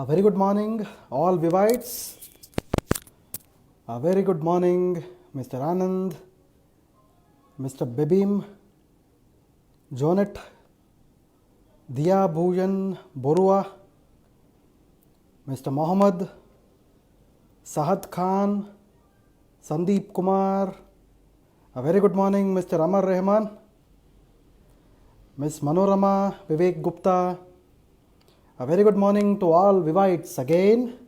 A very good morning, all Vivites. A very good morning, Mr. Anand, Mr. Bebim, Jonet, Diya Bhujan Borua, Mr. Mohammed, Sahad Khan, Sandeep Kumar. A very good morning, Mr. Amar Rahman, Ms. Manorama, Vivek Gupta. A very good morning to all Vivites again.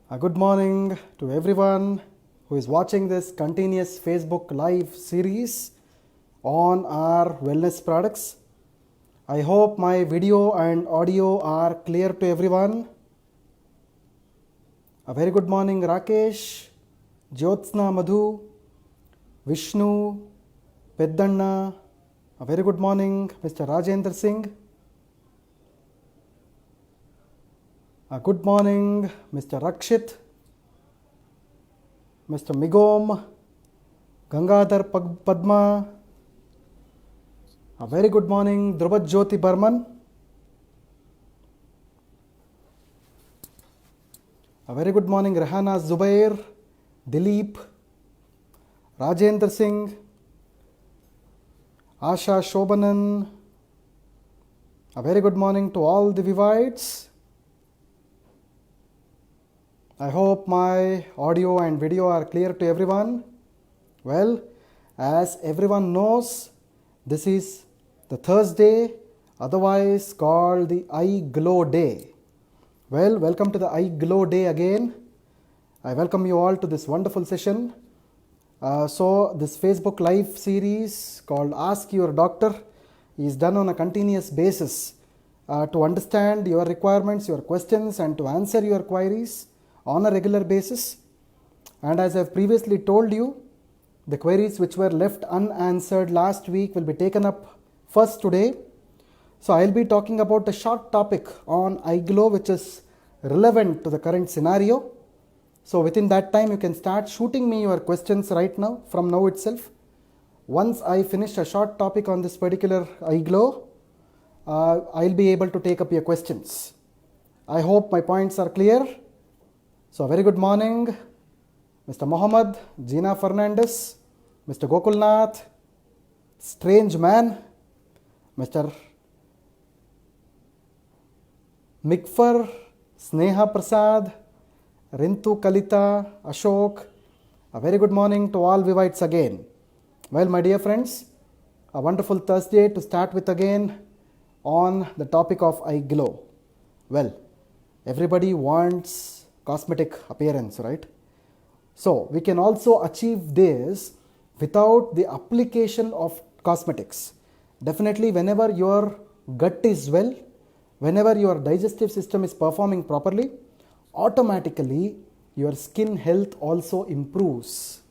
A good morning to everyone who is watching this continuous Facebook live series on our wellness products. I hope my video and audio are clear to everyone. A very good morning Rakesh, Jyotsna Madhu, Vishnu, Peddanna. A very good morning Mr. Rajendra Singh. A good morning Mr. Rakshit, Mr. Migom, Gangadhar Padma. A very good morning Drupad Jyoti Burman. A very good morning Rehana Zubair, Dilip, Rajendra Singh, Asha Shobanan. A very good morning to all the Vivites. I hope my audio and video are clear to everyone. Well, as everyone knows, this is the Thursday, otherwise called the Eye Glow Day. Well, welcome to the Eye Glow Day again. I welcome you all to this wonderful session. So this Facebook live series called Ask Your Doctor is done on a continuous basis to understand your requirements, your questions, and to answer your queries on a regular basis. And as I have previously told you, the queries which were left unanswered last week will be taken up first today. So I will be talking about a short topic on eye glow which is relevant to the current scenario. So within that time you can start shooting me your questions right now, from now itself. Once I finish a short topic on this particular eye glow, I will be able to take up your questions. I hope my points are clear. So a very good morning, Mr. Mohammed, Gina Fernandez, Mr. Gokulnath, Strange Man, Mr. Mikfar, Sneha Prasad, Rintu Kalita, Ashok. A very good morning to all Vivites again. Well, my dear friends, a wonderful Thursday to start with again on the topic of eye glow. Well, everybody wants cosmetic appearance, right? So we can also achieve this without the application of cosmetics. Definitely, whenever your gut is well, whenever your digestive system is performing properly, automatically your skin health also improves.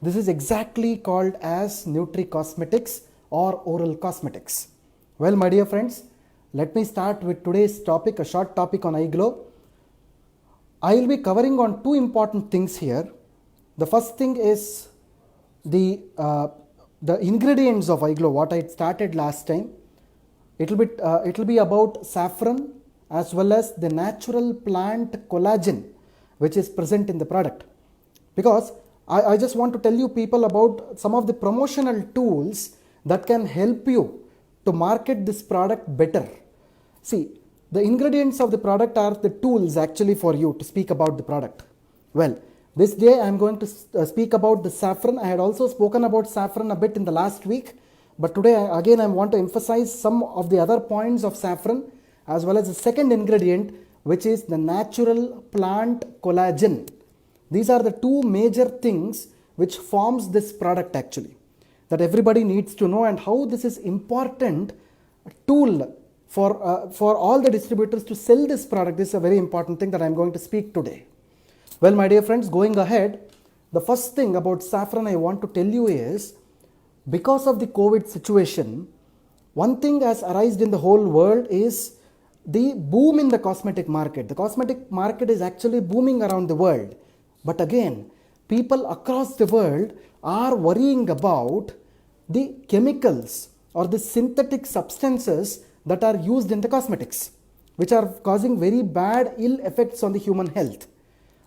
This is exactly called as nutri-cosmetics or oral cosmetics. Well, my dear friends, let me start with today's topic, a short topic on eye glow. I will be covering on two important things here. The first thing is the ingredients of eye glow, what I started last time. It will be about saffron as well as the natural plant collagen which is present in the product. Because I just want to tell you people about some of the promotional tools that can help you to market this product better. See, the ingredients of the product are the tools actually for you to speak about the product. Well, this day I am going to speak about the saffron. I had also spoken about saffron a bit in the last week, but today again I want to emphasize some of the other points of saffron as well as the second ingredient, which is the natural plant collagen. These are the two major things which forms this product actually, that everybody needs to know, and how this is important tool for all the distributors to sell this product. This is a very important thing that I am going to speak today. Well, my dear friends, going ahead, the first thing about saffron I want to tell you is, because of the COVID situation, one thing has arisen in the whole world is the boom in the cosmetic market. The cosmetic market is actually booming around the world. But again, people across the world are worrying about the chemicals or the synthetic substances that are used in the cosmetics. which are causing very bad ill effects on the human health.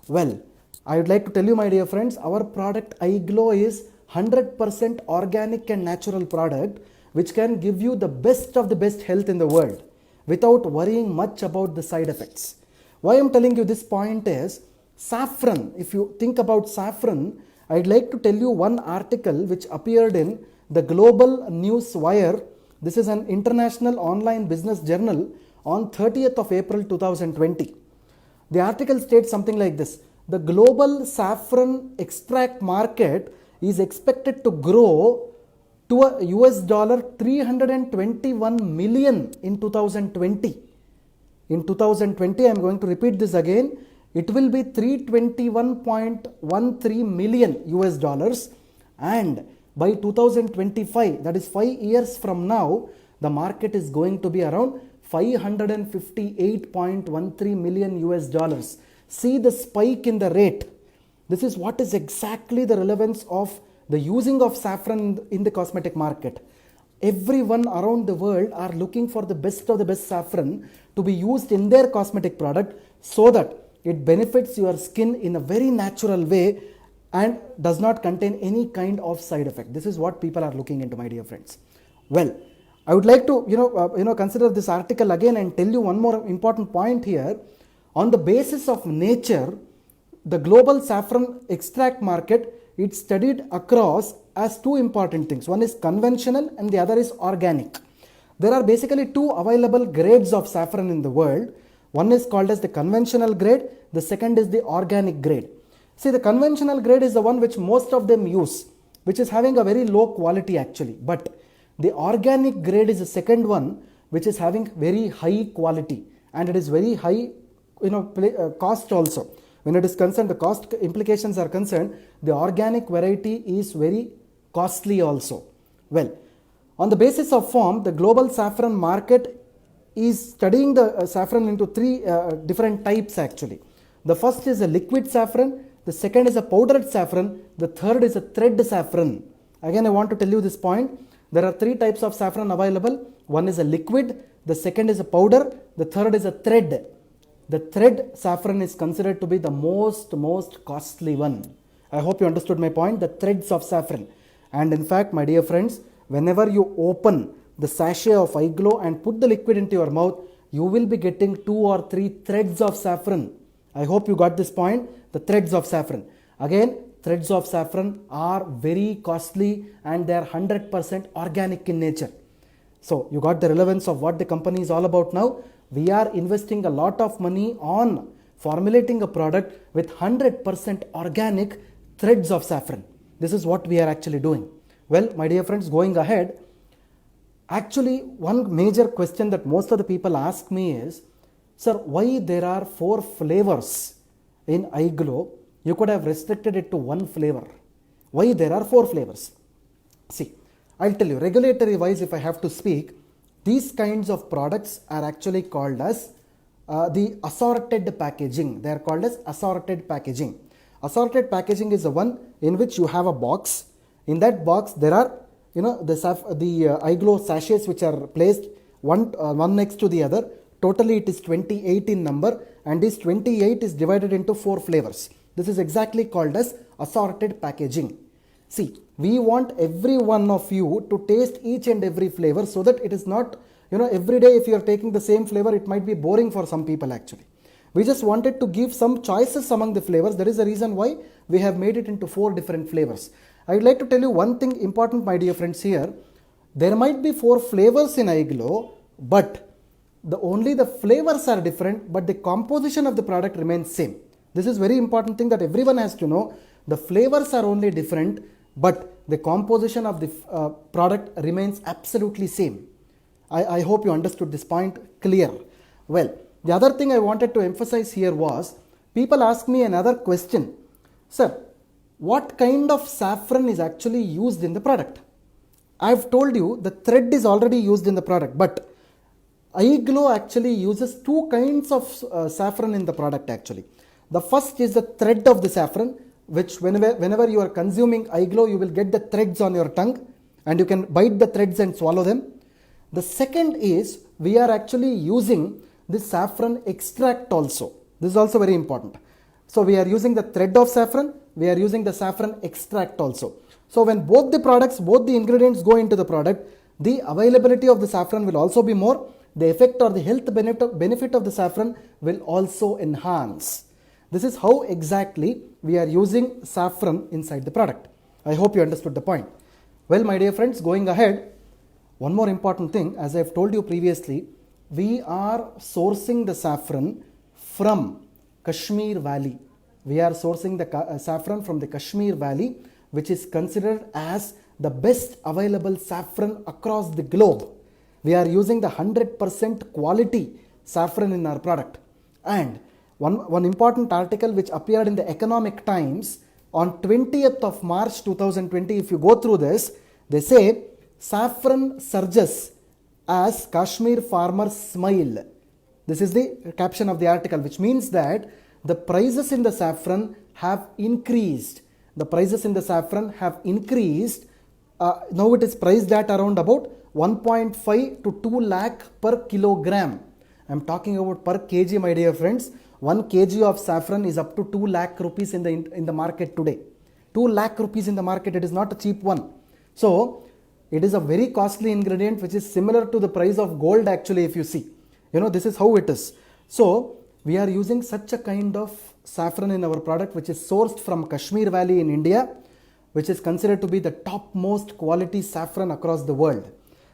Well, I would like to tell you, my dear friends, our product iGlow is 100% organic and natural product which can give you the best of the best health in the world without worrying much about the side effects. Why I am telling you this point is, saffron, if you think about saffron, I'd like to tell you one article which appeared in the Global News Wire. This is an international online business journal on 30th of April 2020. The article states something like this: the global saffron extract market is expected to grow to a US dollar 321 million in 2020. In 2020, I am going to repeat this again. It will be 321.13 million US dollars, and by 2025, that is 5 years from now, the market is going to be around 558.13 million US dollars. See the spike in the rate. This is what is exactly the relevance of the using of saffron in the cosmetic market. Everyone around the world are looking for the best of the best saffron to be used in their cosmetic product so that it benefits your skin in a very natural way and does not contain any kind of side effect. This is what people are looking into, my dear friends. Well, I would like to consider this article again and tell you one more important point here. On the basis of nature, the global saffron extract market, it's studied across as two important things. One is conventional and the other is organic. There are basically two available grades of saffron in the world. One is called as the conventional grade. The second is the organic grade. See, the conventional grade is the one which most of them use, which is having a very low quality actually. But the organic grade is the second one which is having very high quality, and it is very high cost also. When it is concerned, the cost implications are concerned, the organic variety is very costly also. Well, on the basis of form, the global saffron market is studying the saffron into three different types actually. The first is a liquid saffron, the second is a powdered saffron, the third is a thread saffron. Again, I want to tell you this point. There are three types of saffron available. One is a liquid, the second is a powder, the third is a thread. The thread saffron is considered to be the most costly one. I hope you understood my point, the threads of saffron. And in fact, my dear friends, whenever you open the sachet of iGlow and put the liquid into your mouth, you will be getting 2 or 3 threads of saffron. I hope you got this point, the threads of saffron. Again, threads of saffron are very costly and they are 100% organic in nature. So you got the relevance of what the company is all about now. We are investing a lot of money on formulating a product with 100% organic threads of saffron. This is what we are actually doing. Well, my dear friends, going ahead, actually one major question that most of the people ask me is, sir, why there are 4 flavors in iGlow? You could have restricted it to 1 flavor. Why there are 4 flavors? See, I'll tell you, regulatory wise, if I have to speak, these kinds of products are actually called as the assorted packaging. They are called as assorted packaging. Assorted packaging is the one in which you have a box. In that box, there are the iGlow sachets which are placed one next to the other. Totally it is 28 in number, and this 28 is divided into 4 flavors. This is exactly called as assorted packaging. See, we want every one of you to taste each and every flavor so that it is not, every day if you are taking the same flavor, it might be boring for some people actually. We just wanted to give some choices among the flavors. That is the reason why we have made it into 4 different flavors. I would like to tell you one thing important, my dear friends, here. There might be 4 flavors in iGlow, but only the flavors are different, but the composition of the product remains same. This is very important thing that everyone has to know. The flavors are only different, but the composition of the product remains absolutely same. I hope you understood this point clear. Well, the other thing I wanted to emphasize here was, people ask me another question. Sir, what kind of saffron is actually used in the product? I have told you the thread is already used in the product, but iGlow actually uses 2 kinds of saffron in the product actually. The first is the thread of the saffron, which whenever you are consuming iGlow, you will get the threads on your tongue and you can bite the threads and swallow them. The second is, we are actually using this saffron extract also. This is also very important. So we are using the thread of saffron, we are using the saffron extract also. So when both the products, both the ingredients go into the product, the availability of the saffron will also be more, the effect or the health benefit of the saffron will also enhance. This is how exactly we are using saffron inside the product. I hope you understood the point. Well, my dear friends, going ahead, one more important thing, as I have told you previously, we are sourcing the saffron from Kashmir Valley. We are sourcing the saffron from the Kashmir Valley, which is considered as the best available saffron across the globe. We are using the 100% quality saffron in our product. And one important article which appeared in the Economic Times on 20th of March 2020, if you go through this, they say saffron surges as Kashmir farmers smile. This is the caption of the article, which means that the prices in the saffron have increased. The prices in the saffron have increased. Now it is priced at around about 1.5 to 2 lakh per kilogram. I am talking about per kg, my dear friends. 1 kg of saffron is up to 2 lakh rupees in the market today. 2 lakh rupees in the market, it is not a cheap one. So it is a very costly ingredient which is similar to the price of gold actually, if you see. This is how it is. So we are using such a kind of saffron in our product which is sourced from Kashmir Valley in India, which is considered to be the topmost quality saffron across the world.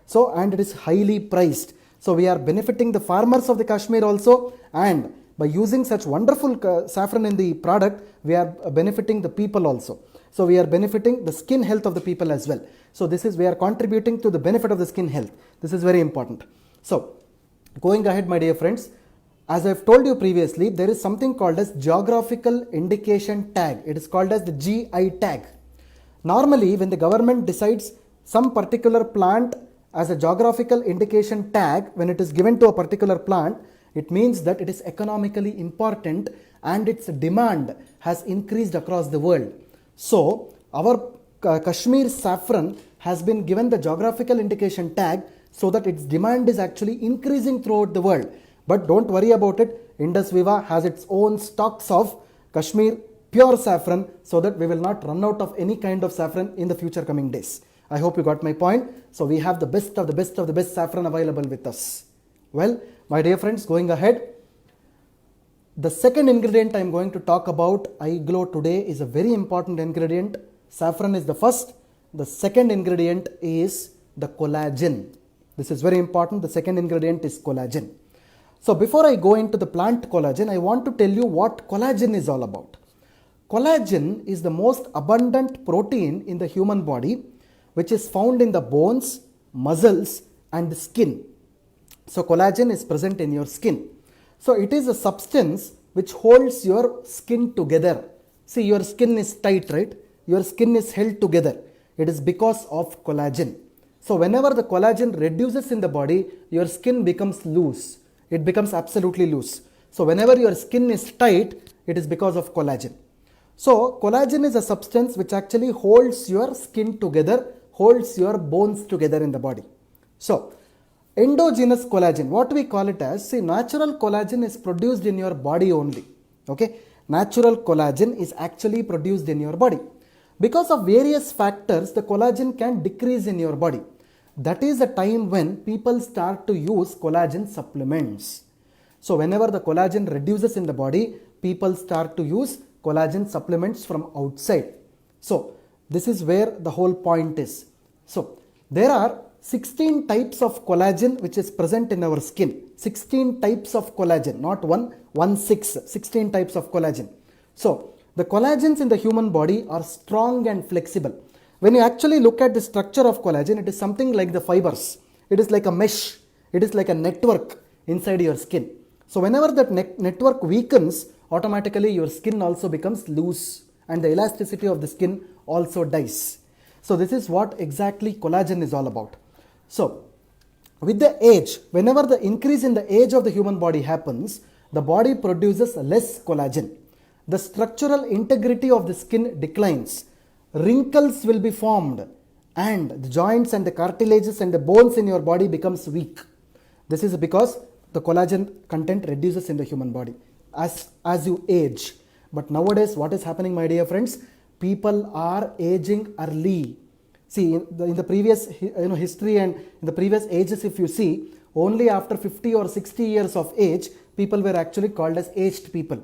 So, and it is highly priced. So we are benefiting the farmers of the Kashmir also, and by using such wonderful saffron in the product, we are benefiting the people also. So we are benefiting the skin health of the people as well. So we are contributing to the benefit of the skin health. This is very important. So going ahead, my dear friends, as I have told you previously, there is something called as geographical indication tag. It is called as the GI tag. Normally, when the government decides some particular plant as a geographical indication tag, when it is given to a particular plant, it means that it is economically important and its demand has increased across the world. So our Kashmir saffron has been given the geographical indication tag so that its demand is actually increasing throughout the world. But don't worry about it. Indus Viva has its own stocks of Kashmir pure saffron so that we will not run out of any kind of saffron in the future coming days. I hope you got my point. So we have the best of the best of the best saffron available with us. Well, my dear friends, going ahead, the second ingredient I am going to talk about, Eye Glow, today is a very important ingredient. Saffron is the first. The second ingredient is the collagen. This is very important. The second ingredient is collagen. So before I go into the plant collagen, I want to tell you what collagen is all about. Collagen is the most abundant protein in the human body, which is found in the bones, muscles and the skin. So collagen is present in your skin. So it is a substance which holds your skin together. See, your skin is tight, right? Your skin is held together. It is because of collagen. So whenever the collagen reduces in the body, your skin becomes loose. It becomes absolutely loose. So whenever your skin is tight, it is because of collagen. So collagen is a substance which actually holds your skin together, holds your bones together in the body. So endogenous collagen, what we call it as, see, natural collagen is produced in your body only. Okay, natural collagen is actually produced in your body. Because of various factors, the collagen can decrease in your body. That is the time when people start to use collagen supplements. So whenever the collagen reduces in the body, people start to use collagen supplements from outside. So this is where the whole point is. So there are 16 types of collagen which is present in our skin. 16 types of collagen, not 16 types of collagen. So the collagens in the human body are strong and flexible. When you actually look at the structure of collagen, it is something like the fibers. It is like a mesh. It is like a network inside your skin. So whenever that network weakens, automatically your skin also becomes loose and the elasticity of the skin also dies. So this is what exactly collagen is all about. So with the age, whenever the increase in the age of the human body happens, the body produces less collagen. The structural integrity of the skin declines. Wrinkles will be formed and the joints and the cartilages and the bones in your body becomes weak. This is because the collagen content reduces in the human body as you age. But nowadays, what is happening, my dear friends? People are aging early. See, in the previous history and in the previous ages, if you see, only after 50 or 60 years of age, people were actually called as aged people.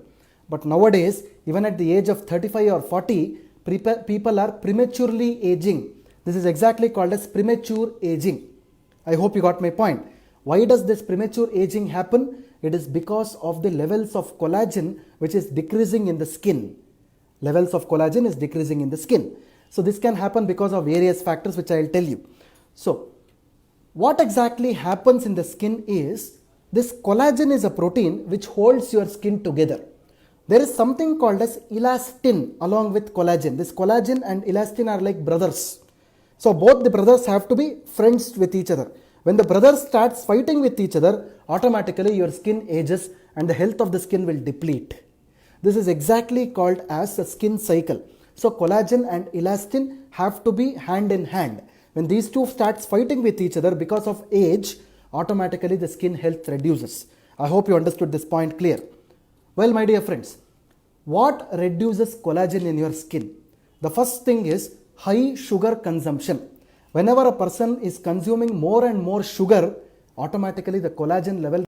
But nowadays, even at the age of 35 or 40, people are prematurely aging. This is exactly called as premature aging. I hope you got my point. Why does this premature aging happen? It is because of the levels of collagen which is decreasing in the skin. Levels of collagen is decreasing in the skin. So this can happen because of various factors which I will tell you. So what exactly happens in the skin is, this collagen is a protein which holds your skin together. There is something called as elastin along with collagen. This collagen and elastin are like brothers. So both the brothers have to be friends with each other. When the brothers starts fighting with each other, automatically your skin ages and the health of the skin will deplete. This is exactly called as a skin cycle. So collagen and elastin have to be hand in hand. When these two starts fighting with each other because of age, automatically the skin health reduces. I hope you understood this point clear. Well, my dear friends, what reduces collagen in your skin? The first thing is high sugar consumption. Whenever a person is consuming more and more sugar, automatically the collagen level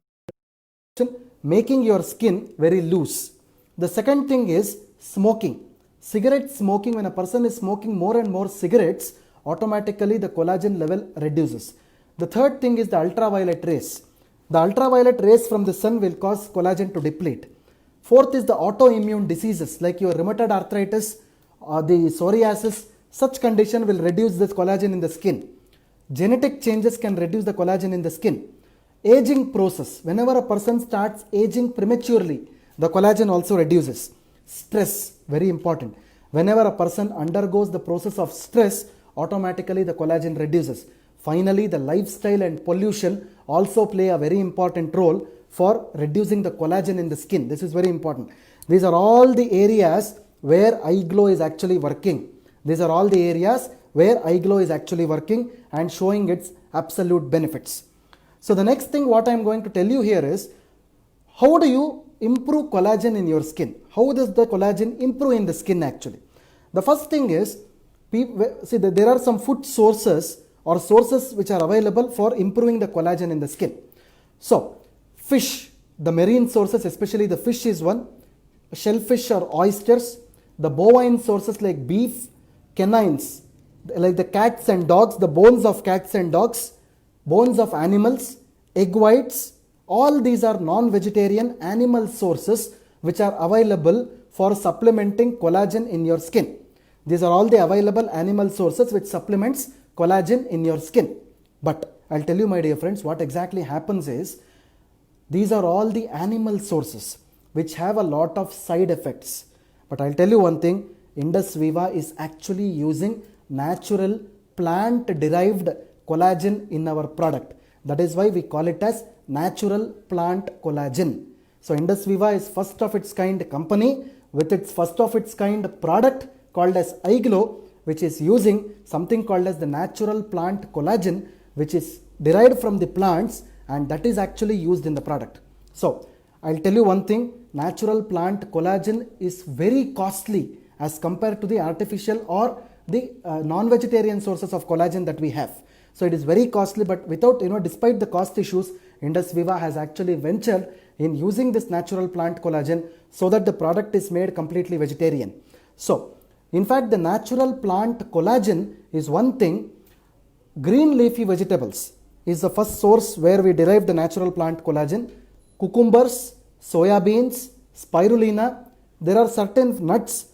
making your skin very loose. The second thing is smoking. Cigarette smoking, when a person is smoking more and more cigarettes, automatically the collagen level reduces. The third thing is the ultraviolet rays. The ultraviolet rays from the sun will cause collagen to deplete. Fourth is the autoimmune diseases like your rheumatoid arthritis or the psoriasis. Such condition will reduce this collagen in the skin. Genetic changes can reduce the collagen in the skin. Aging process. Whenever a person starts aging prematurely, the collagen also reduces. Stress, very important. Whenever a person undergoes the process of stress, automatically the collagen reduces. Finally, the lifestyle and pollution also play a very important role for reducing the collagen in the skin. This is very important. These are all the areas where iGlow is actually working. These are all the areas where iGlow is actually working and showing its absolute benefits. So the next thing what I am going to tell you here is, how do you improve collagen in your skin? How does the collagen improve in the skin actually? The first thing is, see, there are some food sources or sources which are available for improving the collagen in the skin. So fish, the marine sources, especially the fish is one. Shellfish or oysters. The bovine sources like beef, canines, like the cats and dogs, the bones of cats and dogs, bones of animals, egg whites, all these are non-vegetarian animal sources which are available for supplementing collagen in your skin. These are all the available animal sources which supplements collagen in your skin. But I'll tell you, my dear friends, what exactly happens is, these are all the animal sources which have a lot of side effects. But I'll tell you one thing, Indus Viva is actually using natural plant-derived collagen in our product. That is why we call it as natural plant collagen. So Indus Viva is first of its kind company with its first of its kind product called as iGlow, which is using something called as the natural plant collagen, which is derived from the plants, and that is actually used in the product. So I'll tell you one thing, natural plant collagen is very costly as compared to the artificial or the non-vegetarian sources of collagen that we have. So it is very costly, but without, despite the cost issues, Indus Viva has actually ventured in using this natural plant collagen so that the product is made completely vegetarian. So in fact, the natural plant collagen is one thing. Green leafy vegetables is the first source where we derive the natural plant collagen. Cucumbers, soya beans, spirulina. There are certain nuts,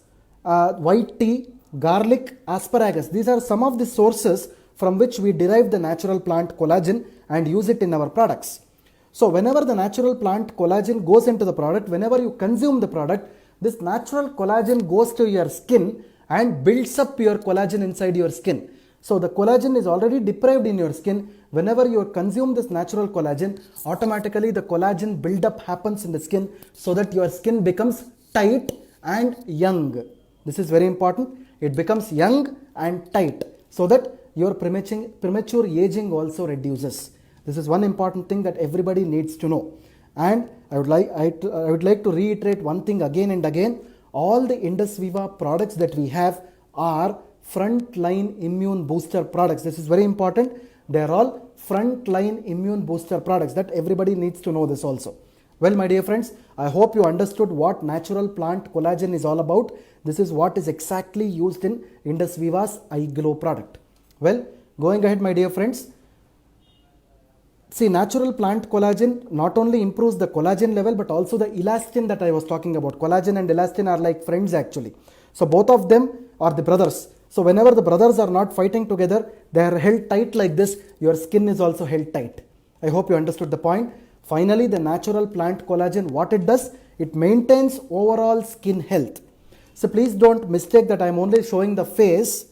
white tea, garlic, asparagus. These are some of the sources from which we derive the natural plant collagen and use it in our products. So whenever the natural plant collagen goes into the product, whenever you consume the product, this natural collagen goes to your skin and builds up your collagen inside your skin. So the collagen is already deprived in your skin. Whenever you consume this natural collagen, automatically the collagen buildup happens in the skin so that your skin becomes tight and young. This is very important. It becomes young and tight so that your premature aging also reduces. This is one important thing that everybody needs to know. And I would like to reiterate one thing again and again. All the Indus Viva products that we have are frontline immune booster products. This is very important. They are all frontline immune booster products. That everybody needs to know this also. Well, my dear friends, I hope you understood what natural plant collagen is all about. This is what is exactly used in Indus Viva's Eye Glow product. Well, going ahead, my dear friends. See, natural plant collagen not only improves the collagen level but also the elastin that I was talking about. Collagen and elastin are like friends actually. So both of them are the brothers. So whenever the brothers are not fighting together, they are held tight like this. Your skin is also held tight. I hope you understood the point. Finally, the natural plant collagen, what it does, it maintains overall skin health. So please don't mistake that I am only showing the face,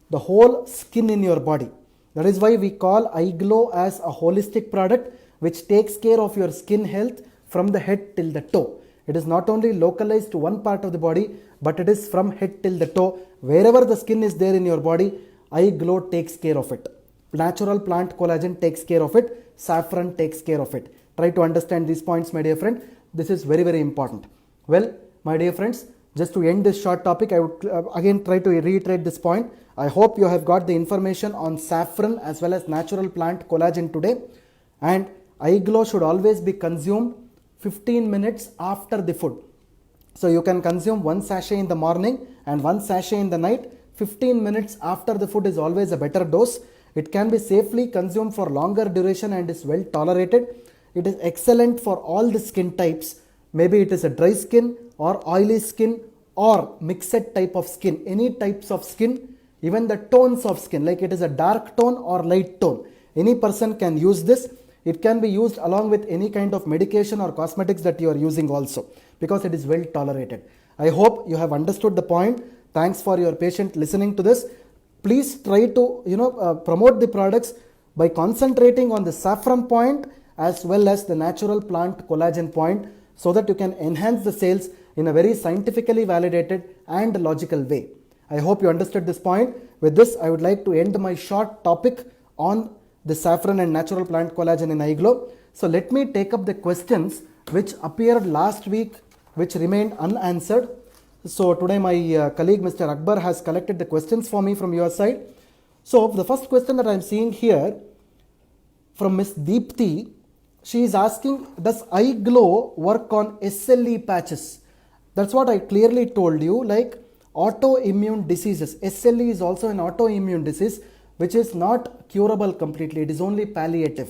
the whole skin in your body. That is why we call Eye Glow as a holistic product which takes care of your skin health from the head till the toe. It is not only localized to one part of the body, but it is from head till the toe. Wherever the skin is there in your body, Eye Glow takes care of it. Natural plant collagen takes care of it. Saffron takes care of it. Try to understand these points, my dear friend. This is very, very important. Well, my dear friends, just to end this short topic, I would again try to reiterate this point. I hope you have got the information on saffron as well as natural plant collagen today. And Eye Glow should always be consumed 15 minutes after the food. So you can consume one sachet in the morning and one sachet in the night. 15 minutes after the food is always a better dose. It can be safely consumed for longer duration and is well tolerated. It is excellent for all the skin types. Maybe it is a dry skin or oily skin or mixed type of skin. Any types of skin, even the tones of skin, like it is a dark tone or light tone. Any person can use this. It can be used along with any kind of medication or cosmetics that you are using also, because it is well tolerated. I hope you have understood the point. Thanks for your patient listening to this. Please try to promote the products by concentrating on the saffron point as well as the natural plant collagen point, so that you can enhance the sales in a very scientifically validated and logical way. I hope you understood this point. With this, I would like to end my short topic on the saffron and natural plant collagen in Eye Glow. So let me take up the questions which appeared last week, which remained unanswered. So today my colleague Mr. Akbar has collected the questions for me from your side. So the first question that I am seeing here from Miss Deepthi, she is asking, does Eye Glow work on SLE patches? That's what I clearly told you, like autoimmune diseases. SLE is also an autoimmune disease which is not curable completely. It is only palliative,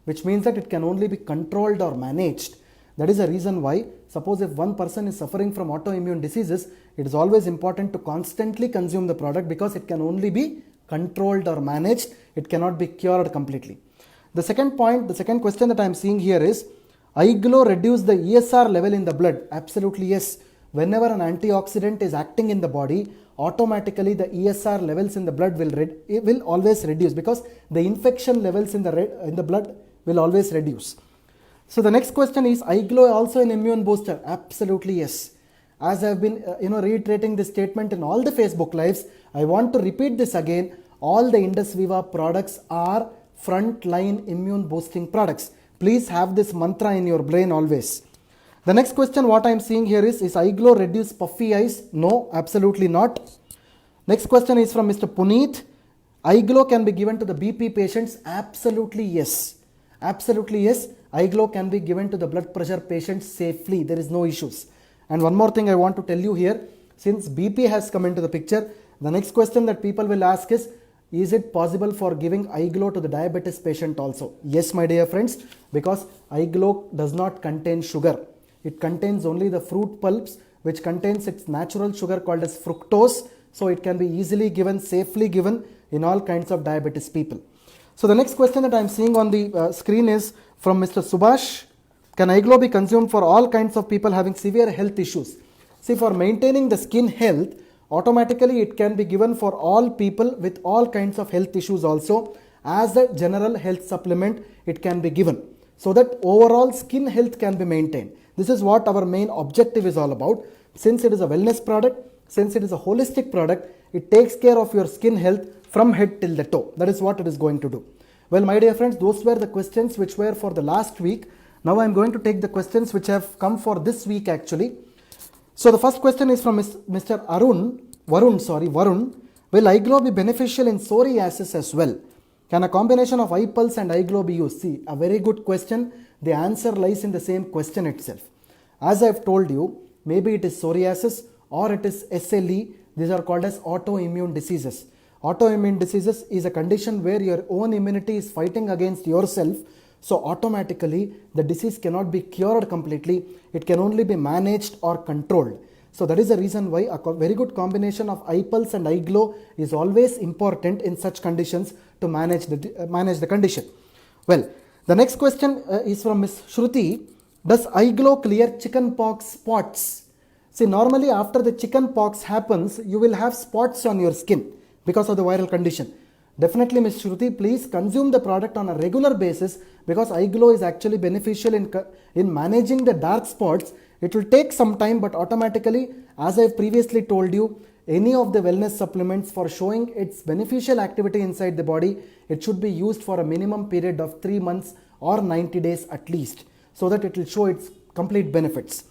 which means that it can only be controlled or managed. That is the reason why, suppose if one person is suffering from autoimmune diseases, it is always important to constantly consume the product, because it can only be controlled or managed. It cannot be cured completely. The second point, the second question that I am seeing here is, Eye Glow reduce the ESR level in the blood? Absolutely yes. Whenever an antioxidant is acting in the body, automatically the ESR levels in the blood will always reduce, because the infection levels in the blood will always reduce. So the next question is, Eye Glow also an immune booster? Absolutely yes. As I have been reiterating this statement in all the Facebook lives, I want to repeat this again. All the Indus Viva products are frontline immune boosting products. Please have this mantra in your brain always. The next question what I am seeing here is Eye Glow reduce puffy eyes? No, absolutely not. Next question is from Mr. Puneet. Eye Glow can be given to the BP patients? Absolutely yes. Absolutely yes. Eye Glow can be given to the blood pressure patients safely. There is no issues. And one more thing I want to tell you here, since BP has come into the picture, the next question that people will ask is it possible for giving Eye Glow to the diabetes patient also? Yes, my dear friends, because Eye Glow does not contain sugar. It contains only the fruit pulps, which contains its natural sugar called as fructose. So it can be easily given, safely given in all kinds of diabetes people. So the next question that I am seeing on the screen is from Mr. Subhash. Can Eye Glow be consumed for all kinds of people having severe health issues? See, for maintaining the skin health, automatically it can be given for all people with all kinds of health issues also. As a general health supplement, it can be given, so that overall skin health can be maintained. This is what our main objective is all about. Since it is a wellness product, since it is a holistic product, it takes care of your skin health from head till the toe. That is what it is going to do. Well, my dear friends, those were the questions which were for the last week. Now I am going to take the questions which have come for this week actually. So the first question is from Mr. Varun. Will eye glow be beneficial in psoriasis as well? Can a combination of eye pulse and eye glow be used? See, a very good question. The answer lies in the same question itself. As I have told you, maybe it is psoriasis or it is SLE. These are called as autoimmune diseases. Autoimmune diseases is a condition where your own immunity is fighting against yourself. So automatically the disease cannot be cured completely. It can only be managed or controlled. So that is the reason why a very good combination of eye pulse and eye glow is always important in such conditions to manage the condition. Well, the next question is from Ms. Shruti. Does eye glow clear chicken pox spots? See, normally after the chicken pox happens, you will have spots on your skin because of the viral condition. Definitely, Ms. Shruti, please consume the product on a regular basis because eye glow is actually beneficial in managing the dark spots. It will take some time, but automatically, as I have previously told you, any of the wellness supplements for showing its beneficial activity inside the body, it should be used for a minimum period of 3 months or 90 days at least, so that it will show its complete benefits.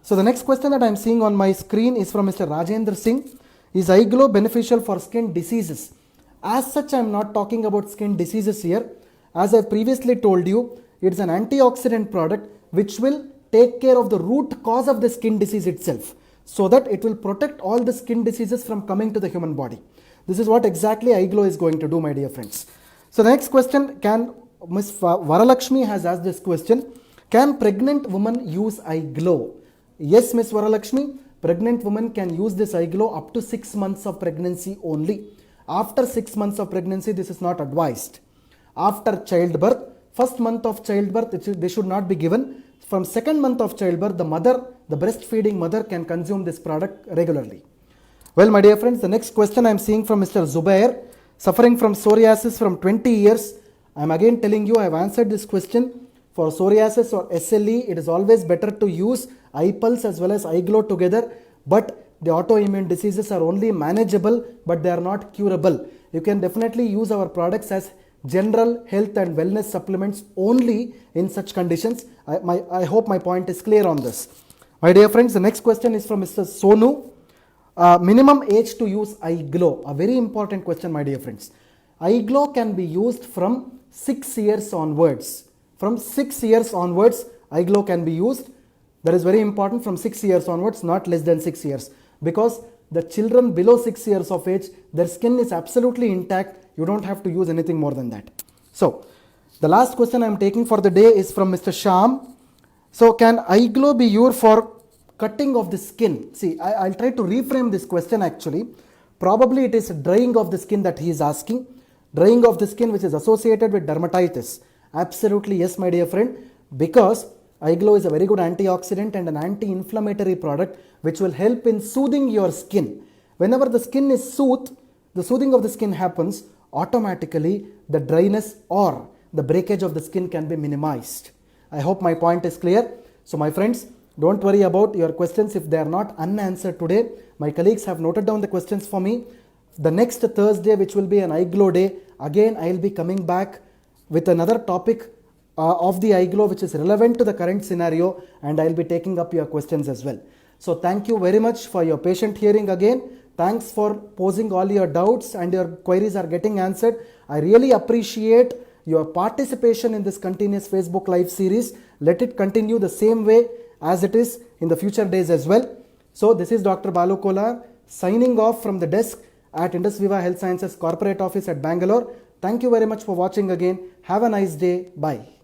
So the next question that I am seeing on my screen is from Mr. Rajendra Singh. Is eye glow beneficial for skin diseases? As such, I am not talking about skin diseases here. As I have previously told you, it is an antioxidant product which will take care of the root cause of the skin disease itself, so that it will protect all the skin diseases from coming to the human body. This is what exactly eye glow is going to do, my dear friends. So the next question, Ms. Varalakshmi has asked this question. Can pregnant women use eye glow? Yes, Ms. Varalakshmi, pregnant women can use this eye glow up to 6 months of pregnancy only. After 6 months of pregnancy, this is not advised. After childbirth, first month of childbirth, they should not be given. From second month of childbirth, the breastfeeding mother can consume this product regularly. Well, my dear friends, the next question I am seeing from Mr. Zubair, suffering from psoriasis from 20 years. I am again telling you, I have answered this question. For psoriasis or SLE, it is always better to use eye pulse as well as eye glow together, but the autoimmune diseases are only manageable, but they are not curable. You can definitely use our products as general health and wellness supplements only in such conditions. I hope my point is clear on this. My dear friends, the next question is from Mr. Sonu. Minimum age to use eye glow. A very important question, my dear friends. Eye glow can be used from 6 years onwards. From 6 years onwards, eye glow can be used. That is very important, from 6 years onwards, not less than 6 years. Because the children below 6 years of age, their skin is absolutely intact. You don't have to use anything more than that. So, the last question I am taking for the day is from Mr. Sham. So, can eye glow be used for cutting of the skin? See, I'll try to reframe this question actually. Probably it is drying of the skin that he is asking. Drying of the skin which is associated with dermatitis. Absolutely yes, my dear friend, because eye glow is a very good antioxidant and an anti-inflammatory product which will help in soothing your skin. Whenever the skin is soothed, the soothing of the skin happens, automatically the dryness or the breakage of the skin can be minimized. I hope my point is clear. So my friends, don't worry about your questions if they are not unanswered today. My colleagues have noted down the questions for me. The next Thursday, which will be an eye glow day, again I will be coming back with another topic of the eye glow which is relevant to the current scenario, and I will be taking up your questions as well. So thank you very much for your patient hearing again. Thanks for posing all your doubts and your queries are getting answered. I really appreciate your participation in this continuous Facebook Live series. Let it continue the same way as it is in the future days as well. So this is Dr. Balu Kolar signing off from the desk at Indus Viva Health Sciences Corporate Office at Bangalore. Thank you very much for watching again. Have a nice day. Bye.